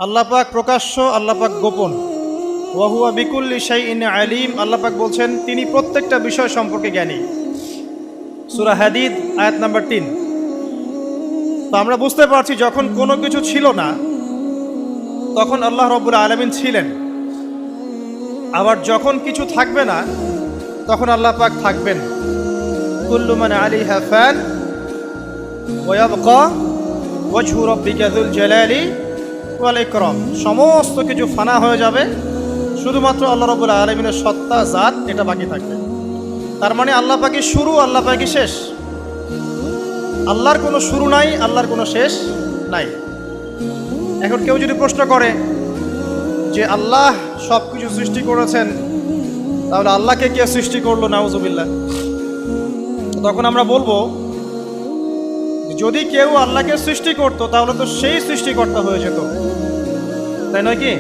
আল্লাহ পাক প্রকাশ্য, আল্লাহ পাক গোপন। ওয়া হুয়া বিকুল্লি শাইইন আলিম, আল্লাহ পাক বলছেন তিনি প্রত্যেকটা বিষয় সম্পর্কে জ্ঞানী। সূরা হাদীদ আয়াত নাম্বার 3। তো আমরা বুঝতে পারছি যখন কোনো কিছু ছিল না তখন আল্লাহ রাব্বুল আলামিন ছিলেন, আবার যখন কিছু থাকবে না তখন আল্লাহ পাক থাকবেন। কুল্লু মান আলাইহা ফান ওয়া ইয়াবকা ওয়াজহু রাব্বিকা যুল জালালি ওয়াল ইকরাম। সমস্ত কিছু ফানা হয়ে যাবে, শুধুমাত্র আল্লাহ রাব্বুল আলামিনের সত্তা জাত এটা বাকি থাকবে। তার মানে আল্লাহ পাকই শুরু, আল্লাহ পাকই শেষ। আল্লাহর কোনো শুরু নাই, আল্লাহর কোনো শেষ নাই। এখন কেউ যদি প্রশ্ন করে যে আল্লাহ সব কিছু সৃষ্টি করেছেন, তাহলে আল্লাহকে কে সৃষ্টি করলো, নাউজুবিল্লাহ। তখন আমরা বলবো যদি কেউ আল্লাহকে সৃষ্টি করতো তাহলে তো সেই সৃষ্টিকর্তা হয়ে যেত, তাই নয় কি?